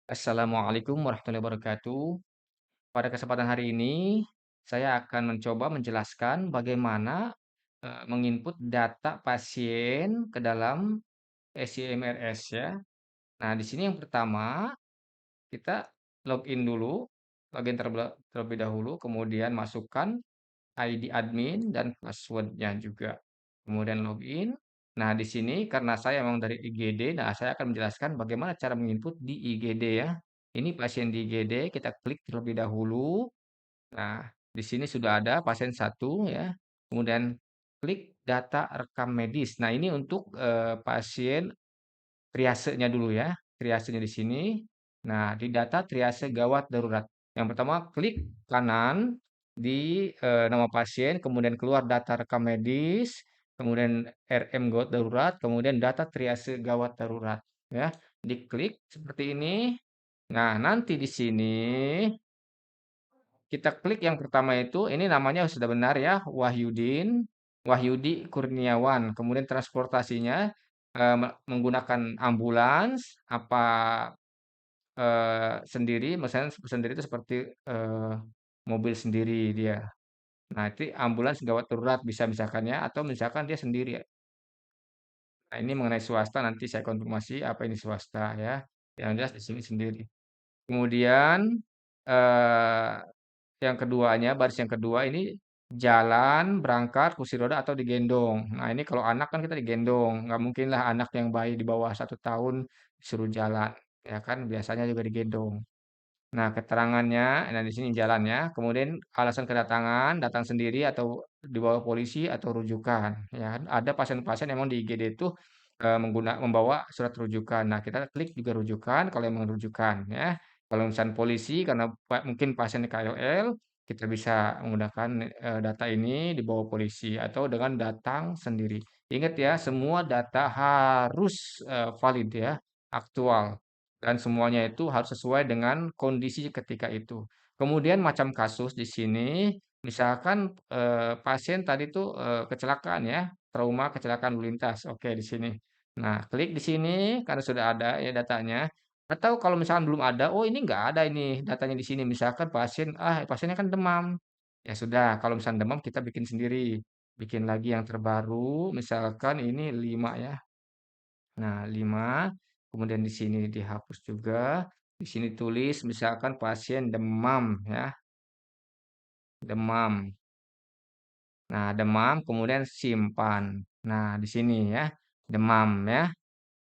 Assalamualaikum warahmatullahi wabarakatuh. Pada kesempatan hari ini, saya akan mencoba menjelaskan bagaimana menginput data pasien ke dalam SIMRS ya. Nah, di sini yang pertama kita login dulu, terlebih dahulu, kemudian masukkan ID admin dan password-nya juga. Kemudian login. Nah, di sini karena saya memang dari IGD, nah saya akan menjelaskan bagaimana cara menginput di IGD ya. Ini pasien di IGD, kita klik terlebih dahulu. Nah, di sini sudah ada pasien satu ya. Kemudian klik data rekam medis. Nah, ini untuk pasien triasenya dulu ya, triasenya di sini. Nah, di data triase gawat darurat. Yang pertama klik kanan di, nama pasien, kemudian keluar data rekam medis, kemudian RM gawat darurat, kemudian data triase gawat darurat, ya. Diklik seperti ini. Nah, nanti di sini kita klik yang pertama itu, ini namanya sudah benar ya, Wahyudi Kurniawan. Kemudian transportasinya menggunakan ambulans, apa sendiri, misalnya sendiri itu seperti mobil sendiri dia. Nah, itu ambulans gawat darurat bisa misalkan ya, atau misalkan dia sendiri ya. Nah, ini mengenai swasta nanti saya konfirmasi apa ini swasta ya. Yang jelas di sini sendiri. Kemudian eh, yang keduanya, baris yang kedua ini jalan, berangkat, kursi roda atau digendong. Nah, ini kalau anak kan kita digendong. Nggak mungkinlah anak yang bayi di bawah 1 tahun disuruh jalan. Ya kan, biasanya juga digendong. Nah, keterangannya, nah di sini jalannya, kemudian alasan kedatangan, datang sendiri atau dibawa polisi atau rujukan. Ya, ada pasien-pasien memang di IGD itu membawa surat rujukan. Nah, kita klik juga rujukan kalau memang rujukan ya. Kalau misalnya polisi karena mungkin pasien KLL, kita bisa menggunakan data ini dibawa polisi atau dengan datang sendiri. Ingat ya, semua data harus valid ya, aktual. Dan semuanya itu harus sesuai dengan kondisi ketika itu. Kemudian macam kasus di sini, misalkan, pasien tadi tuh, kecelakaan ya, trauma kecelakaan lalu lintas, oke di sini. Nah, klik di sini karena sudah ada ya datanya, atau kalau misalkan belum ada, oh ini nggak ada ini datanya di sini, misalkan pasiennya kan demam. Ya sudah, kalau misalnya demam kita bikin sendiri, bikin lagi yang terbaru, misalkan ini 5 ya. Nah, 5 kemudian di sini dihapus juga, di sini tulis misalkan pasien demam ya, demam. Nah, demam kemudian simpan. Nah, di sini ya, demam ya.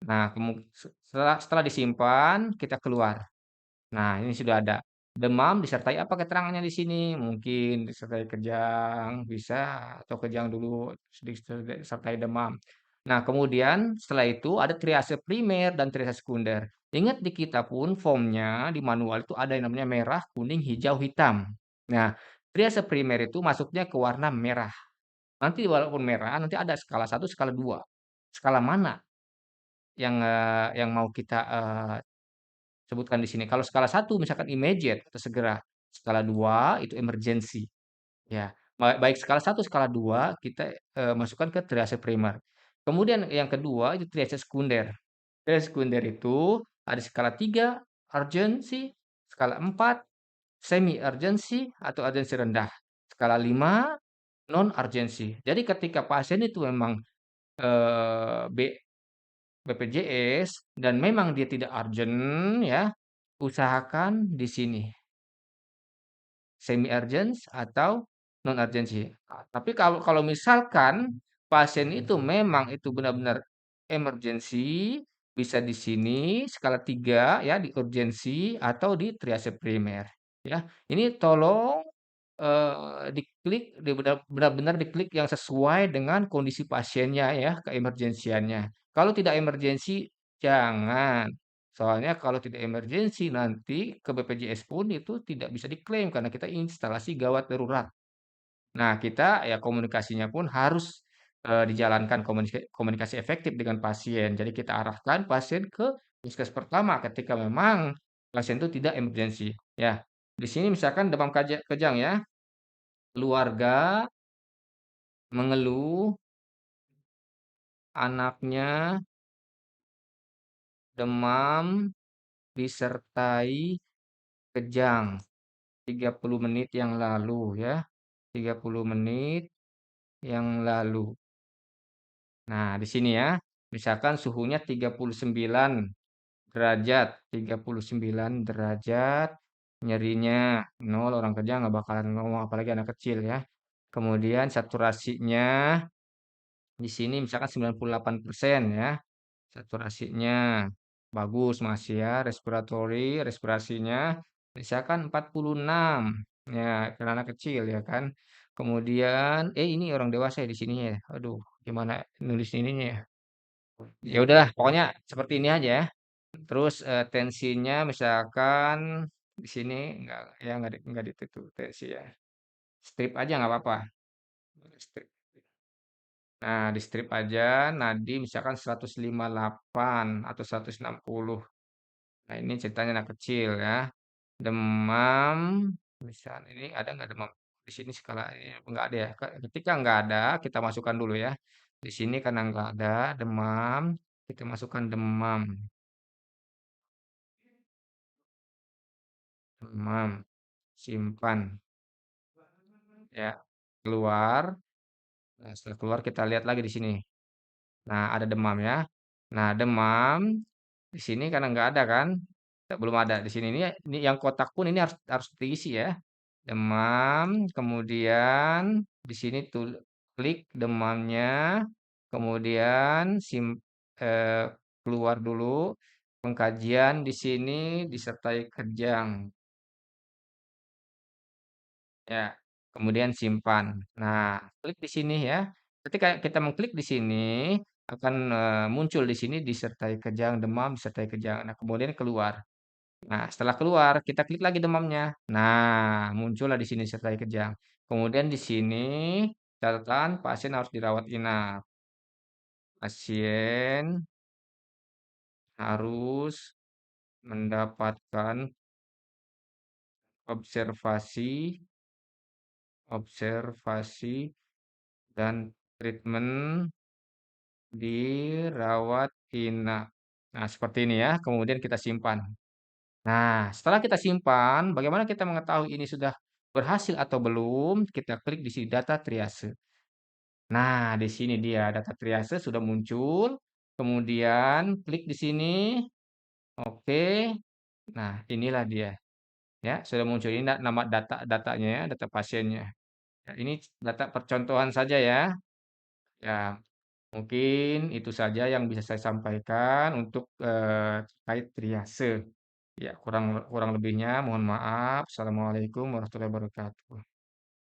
Nah, setelah disimpan kita keluar. Nah, ini sudah ada. Demam disertai apa keterangannya di sini? Mungkin disertai kejang, bisa, atau kejang dulu disertai demam. Nah, kemudian setelah itu ada triase primer dan triase sekunder. Ingat di kita pun formnya di manual itu ada yang namanya merah, kuning, hijau, hitam. Nah, triase primer itu masuknya ke warna merah. Nanti walaupun merah, nanti ada skala satu, skala 2. Skala mana yang mau kita sebutkan di sini. Kalau skala satu misalkan immediate atau segera, skala 2 itu emergency, ya. Baik skala satu, skala 2 kita, masukkan ke triase primer. Kemudian yang kedua itu triase sekunder. Triase sekunder itu ada skala 3 urgency, skala 4 semi urgency atau urgency rendah, skala 5 non urgency. Jadi ketika pasien itu memang, eee, B BPJS dan memang dia tidak urgent ya, usahakan di sini, semi urgent atau non urgency. Tapi kalau kalau misalkan pasien itu memang itu benar-benar emergency, bisa di sini skala 3 ya, di urgensi atau di triase primer, ya. Ini tolong, diklik benar-benar diklik yang sesuai dengan kondisi pasiennya ya, keemergensiannya. Kalau tidak emergensi, jangan. Soalnya kalau tidak emergensi nanti ke BPJS pun itu tidak bisa diklaim karena kita instalasi gawat darurat. Nah, kita ya komunikasinya pun harus, dijalankan komunikasi efektif dengan pasien. Jadi kita arahkan pasien ke puskes pertama ketika memang pasien itu tidak emergensi, ya. Di sini misalkan demam kejang ya, keluarga mengeluh anaknya demam disertai kejang, 30 menit yang lalu ya, 30 menit yang lalu. Nah, di sini ya, misalkan suhunya 39 derajat, 39 derajat, nyerinya 0, orang kerja nggak bakalan ngomong, apalagi anak kecil ya. Kemudian saturasinya di sini misalkan 98% ya, saturasinya bagus masih ya, respirasinya misalkan 46, ya karena anak kecil ya kan. Kemudian ini orang dewasa ya di sininya ya, aduh gimana nulis ininya ya. Ya udahlah pokoknya seperti ini aja ya. Terus, tensinya misalkan di sini nggak ditutup tensi ya, strip aja nggak apa-apa, strip. Nah, di-strip aja nadi misalkan 158 atau 160. Nah, ini ceritanya anak kecil ya. Demam, misal ini ada nggak demam? Di sini skalanya nggak ada ya. Ketika nggak ada, kita masukkan dulu ya. Di sini karena nggak ada demam, kita masukkan demam, demam, simpan ya. Keluar, nah setelah keluar kita lihat lagi di sini. Nah, ada demam ya. Nah, demam di sini karena nggak ada kan, belum ada di sini ini yang kotak pun ini harus harus diisi ya. Demam, kemudian di sini klik demamnya, kemudian eee, keluar dulu, pengkajian di sini disertai kejang, ya. Kemudian simpan. Nah, klik di sini ya. Ketika kita mengklik di sini, akan, muncul di sini disertai kejang, demam disertai kejang. Nah, kemudian keluar. Nah, setelah keluar, kita klik lagi demamnya. Nah, muncullah di sini disertai kejang. Kemudian di sini catatan pasien harus dirawat inap. Pasien harus mendapatkan observasi observasi dan treatment dirawat inap. Nah, seperti ini ya, kemudian kita simpan. Nah, setelah kita simpan, bagaimana kita mengetahui ini sudah berhasil atau belum? Kita klik di sini data triase. Nah, di sini dia data triase sudah muncul. Kemudian klik di sini, oke. Nah, inilah dia ya, sudah muncul ini nama datanya ya, data pasiennya. Ya, ini data percontohan saja ya. Ya, mungkin itu saja yang bisa saya sampaikan untuk terkait triase. Ya, kurang kurang lebihnya mohon maaf. Assalamualaikum warahmatullahi wabarakatuh.